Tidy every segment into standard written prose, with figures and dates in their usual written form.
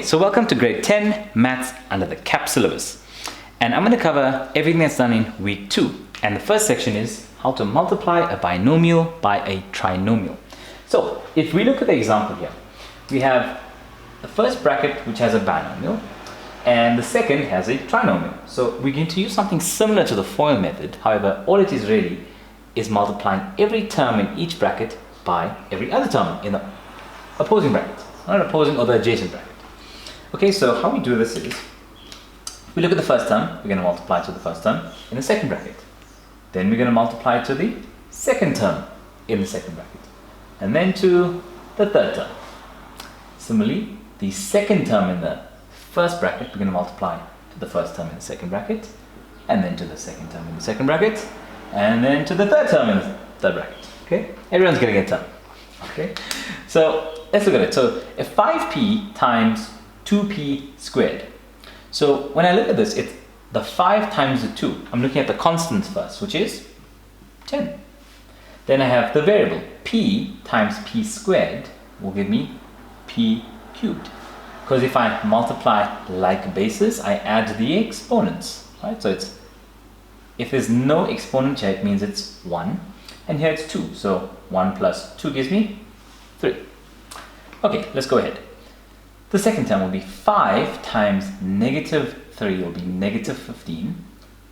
so welcome to grade 10 maths under the CAP syllabus, and I'm going to cover everything that's done in week 2. And the first section is how to multiply a binomial by a trinomial. So if we look at the example here, we have the first bracket which has a binomial and the second has a trinomial. So we're going to use something similar to the FOIL method. However, all it is really is multiplying every term in each bracket by every other term in the opposing bracket, not opposing or the adjacent bracket. Okay, so how we do this is, we look at the first term, we're going to multiply to the first term in the second bracket. Then we're going to multiply to the second term in the second bracket. And then to the third term. Similarly, the second term in the first bracket, we're going to multiply to the first term in the second bracket. And then to the second term in the second bracket. And then to the third term in the third bracket. Okay, everyone's going to get a term. Okay, so let's look at it. So if 5p times 2p squared. So when I look at this, it's the 5 times the 2. I'm looking at the constants first, which is 10. Then I have the variable p times p squared will give me p cubed. Because if I multiply like bases, I add the exponents, right? So it's, if there's no exponent here, it means it's 1. And here it's 2. So 1 plus 2 gives me 3. Okay, let's go ahead. The second term will be 5 times negative 3 will be negative 15.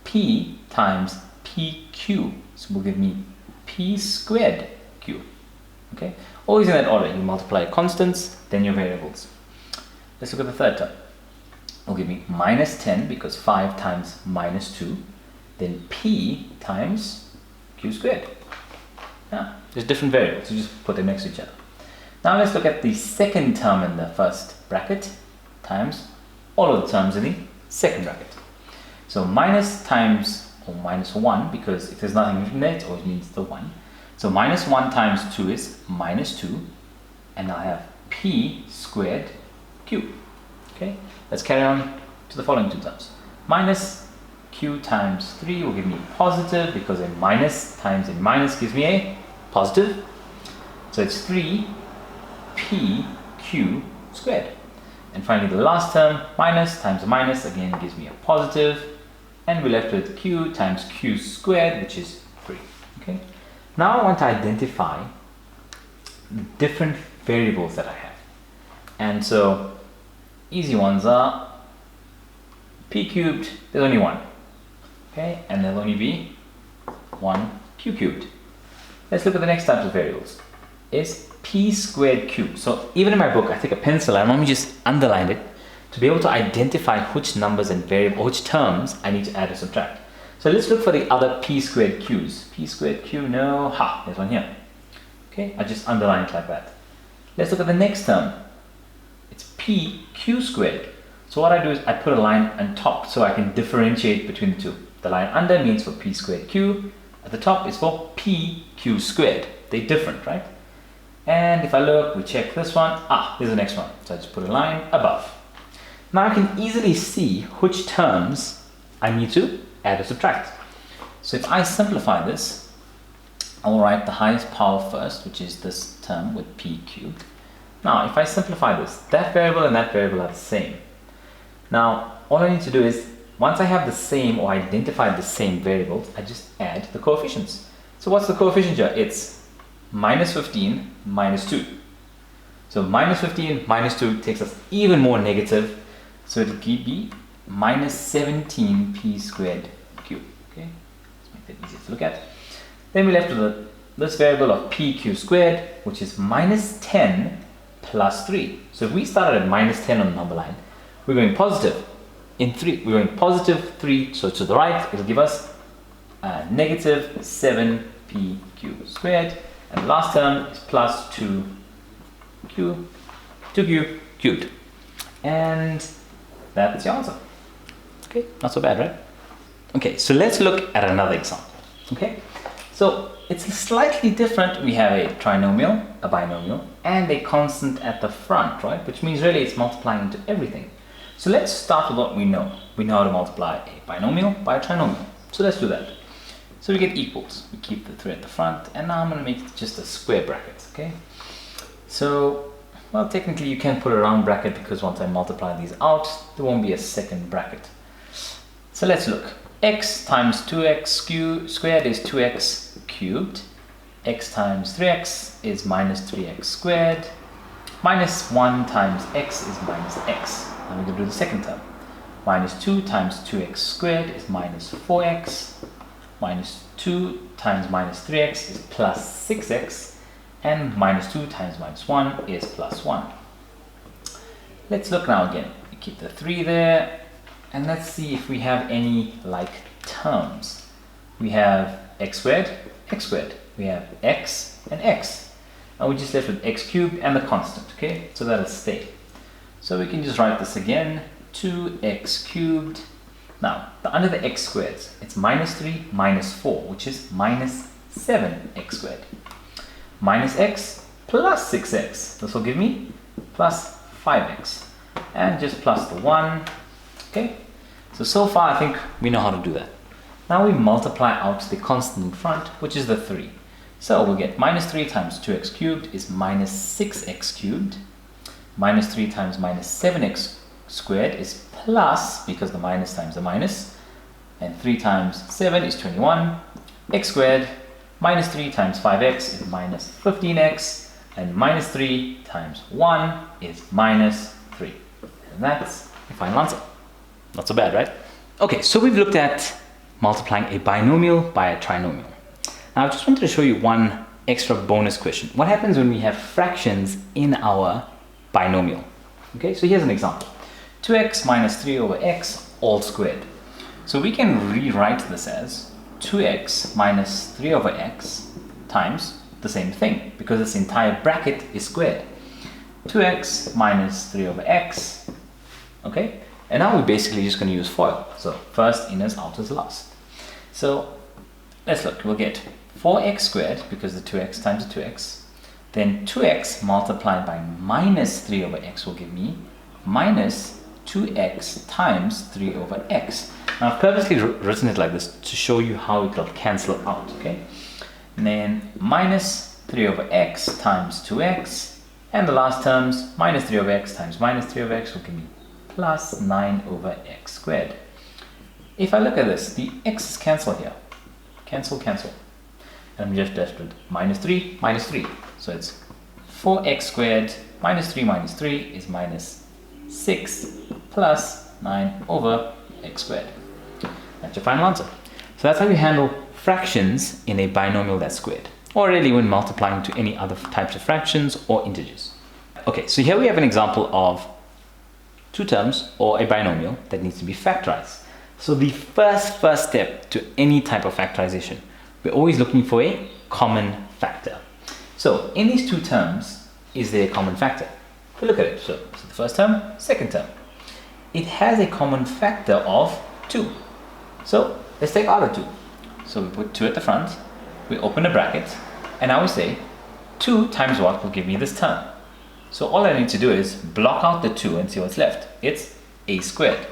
P times p cubed, so will give me p squared cubed. Okay, always in that order. You multiply your constants, then your variables. Let's look at the third term. It will give me minus 10 because 5 times minus 2. Then p times q squared. Now, there's different variables. You just put them next to each other. Now let's look at the second term in the first bracket times all of the terms in the second bracket. So minus times, or minus 1, because if there's nothing written there, it always means the 1. So minus 1 times 2 is minus 2. And I have p squared q. Okay, let's carry on to the following two terms. Minus q times 3 will give me positive, because a minus times a minus gives me a positive. So it's 3 p q squared. And finally the last term, minus times a minus, again gives me a positive, and we're left with q times q squared, which is 3. Okay. Now I want to identify the different variables that I have. And so easy ones are p cubed, there's only 1. Okay, and there'll only be 1 q cubed. Let's look at the next types of variables. Is p squared cubed. So even in my book, I take a pencil and normally just underline it to be able to identify which numbers and variable, which terms I need to add or subtract. So let's look for the other p squared q's. P squared q, no, ha, there's one here. Okay, I just underline it like that. Let's look at the next term. It's p q squared. So what I do is I put a line on top so I can differentiate between the two. The line under means for p squared q. At the top is for p q squared. They're different, right? And if I look, we check this one. Ah, here's the next one. So I just put a line above. Now I can easily see which terms I need to add or subtract. So if I simplify this, I'll write the highest power first, which is this term with p cubed. Now, if I simplify this, that variable and that variable are the same. Now, all I need to do is, once I have the same or identify the same variables, I just add the coefficients. So what's the coefficient here? It's minus 15 minus 2. So minus 15 minus 2 takes us even more negative. So it'll be minus 17p squared cubed. Okay, let's make that easier to look at. Then we're left with this variable of pq squared, which is minus 10 plus 3. So if we started at minus 10 on the number line, we're going positive. In 3, we're going positive 3, so to the right, it'll give us negative 7p squared. And the last term is plus 2q cubed. And that's your answer. Okay, not so bad, right? Okay, so let's look at another example. Okay, so it's slightly different. We have a trinomial, a binomial, and a constant at the front, right? Which means really it's multiplying into everything. So let's start with what we know. We know how to multiply a binomial by a trinomial. So let's do that. So we get equals. We keep the 3 at the front, and now I'm going to make just a square bracket, okay? So Well, technically you can put a round bracket because once I multiply these out, there won't be a second bracket. So let's look. X times 2x squared is 2x cubed. X times 3x is minus 3x squared. Minus 1 times x is minus x. Now we're going to do the second term. Minus 2 times 2x squared is minus 4x. Minus 2 times minus 3x is plus 6x. And minus 2 times minus 1 is plus 1. Let's look now again. We keep the 3 there. And let's see if we have any like terms. We have x squared, x squared. We have x and x. And we just left with x cubed and the constant, okay? So that'll stay. So we can just write this again, 2x cubed. Now, under the x squareds, it's minus 3 minus 4, which is minus 7x squared. Minus x plus 6x. This will give me plus 5x. And just plus the 1, okay? So far I think we know how to do that. Now we multiply out the constant in front, which is the 3. So we'll get minus 3 times 2x cubed is minus 6x cubed. Minus 3 times minus 7x squared is plus, because the minus times the minus. And 3 times 7 is 21. X squared minus 3 times 5x is minus 15x. And minus 3 times 1 is minus 3. And that's the final answer. Not so bad, right? Okay, so we've looked at multiplying a binomial by a trinomial. Now I just wanted to show you one extra bonus question. What happens when we have fractions in our binomial? Okay, so here's an example. 2x minus 3 over x all squared. So we can rewrite this as 2x minus 3 over x times the same thing, because this entire bracket is squared. 2x minus 3 over x, okay? And now we're basically just going to use FOIL. So first in as out as last. So let's look. We'll get 4x squared, because the 2x times the 2x. Then 2x multiplied by minus 3 over x will give me minus 2x times 3 over x. Now I've purposely written it like this to show you how it will cancel out, okay? And then minus 3 over x times 2x. And the last terms, minus 3 over x times minus 3 over x will give me plus 9 over x squared. If I look at this, the x's cancel here. Cancel, cancel. And I'm just left with minus 3, minus 3. So it's 4x squared minus 3 is minus 6 plus 9 over x squared. That's your final answer. So that's how you handle fractions in a binomial that's squared, or really when multiplying to any other types of fractions or integers. Okay, so here we have an example of two terms or a binomial that needs to be factorized. So the first step to any type of factorization, we're always looking for a common factor. So in these two terms, is there a common factor? If we look at it, so the first term, second term, it has a common factor of 2. So let's take our 2. So we put 2 at the front, we open a bracket, and now we say 2 times what will give me this term. So all I need to do is block out the 2 and see what's left. It's a squared,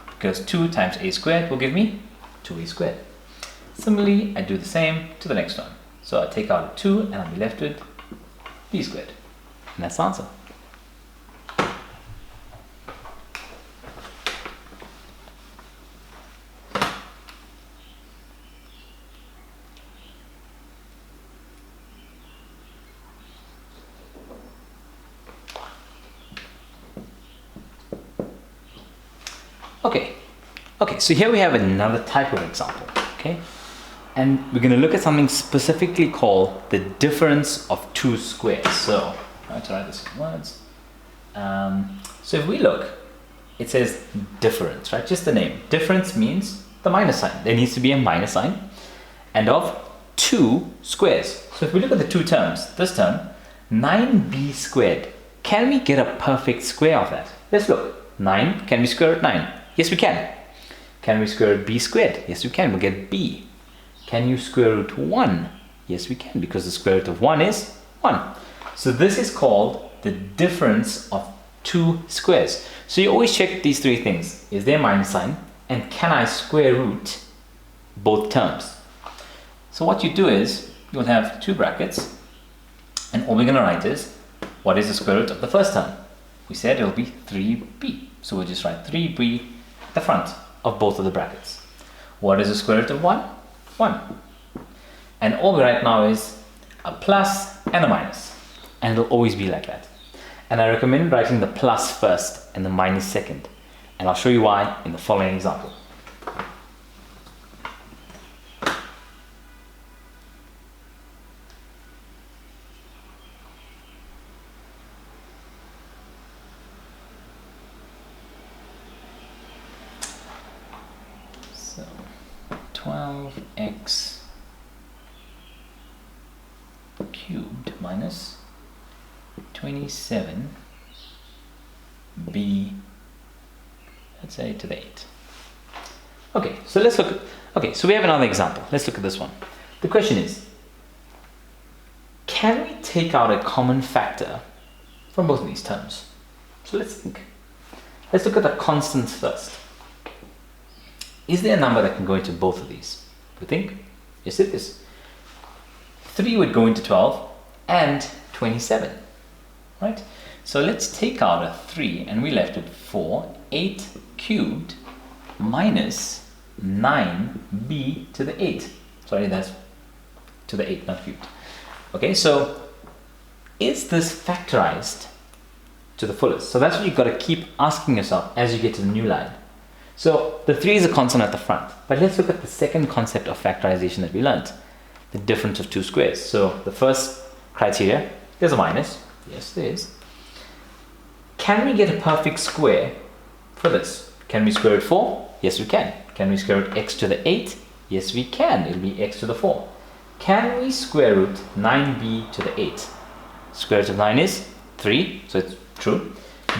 because 2 times a squared will give me 2a squared. Similarly, I do the same to the next one. So I take out a 2 and I'll be left with b squared. And that's the answer. Okay, so here we have another type of example, okay? And we're going to look at something specifically called the difference of two squares. So, I have to write this in words. So if we look, it says difference, right? Just the name. Difference means the minus sign. There needs to be a minus sign. And of two squares. So if we look at the two terms, this term, 9b squared. Can we get a perfect square of that? Let's look. 9, can we square root 9? Yes, we can. Can we square root b squared? Yes, we can. We'll get b. Can you square root 1? Yes, we can, because the square root of 1 is 1. So this is called the difference of two squares. So you always check these three things. Is there a minus sign? And can I square root both terms? So what you do is, you'll have two brackets, and all we're going to write is what is the square root of the first term? We said it'll be 3b. So we'll just write 3b at the front of both of the brackets. What is the square root of 1? 1. And all we write now is a plus and a minus. And it'll always be like that. And I recommend writing the plus first and the minus second. And I'll show you why in the following example. So 12x cubed minus 27b, let's say, to the 8. Okay, so let's look at, so we have another example. Let's look at this one. The question is, can we take out a common factor from both of these terms? So let's think. Let's look at the constants first. Is there a number that can go into both of these? We think? Yes, it is. 3 would go into 12 and 27, right? So let's take out a 3 and we're left with 4, 8 cubed minus 9b to the 8. Sorry, that's to the 8, not cubed. Okay, so is this factorized to the fullest? So that's what you've got to keep asking yourself as you get to the new line. So the 3 is a constant at the front, but let's look at the second concept of factorization that we learned, the difference of two squares. So the first criteria, there's a minus. Yes, there is. Can we get a perfect square for this? Can we square root 4? Yes, we can. Can we square root x to the 8? Yes, we can. It'll be x to the 4. Can we square root 9b to the 8? Square root of 9 is 3, so it's true.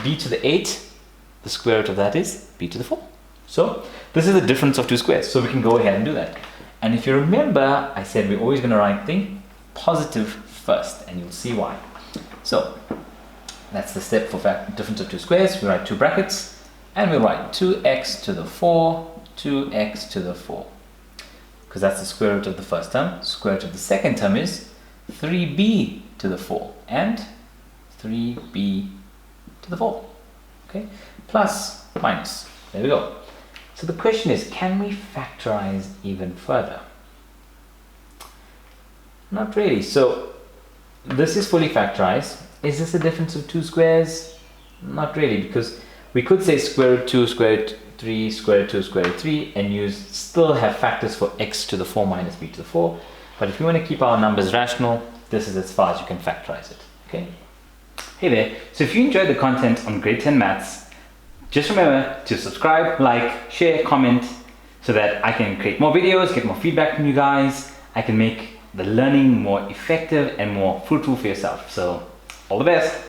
b to the 8, the square root of that is b to the 4. So this is the difference of two squares, so we can go ahead and do that. And if you remember, I said we're always going to write the positive first, and you'll see why. So that's the step for difference of two squares. We write two brackets, and we write 2x to the 4, 2x to the 4. Because that's the square root of the first term. Square root of the second term is 3b to the 4, and 3b to the 4. Okay, plus, minus. There we go. So the question is, can we factorize even further? Not really. So this is fully factorized. Is this a difference of two squares? Not really, because we could say square root 2, square root 3, square root 2, square root 3, and you still have factors for x to the 4 minus b to the 4. But if you want to keep our numbers rational, this is as far as you can factorize it. Okay. Hey there. So if you enjoyed the content on grade 10 maths, just remember to subscribe, like, share, comment, so that I can create more videos, get more feedback from you guys. I can make the learning more effective and more fruitful for yourself. So all the best.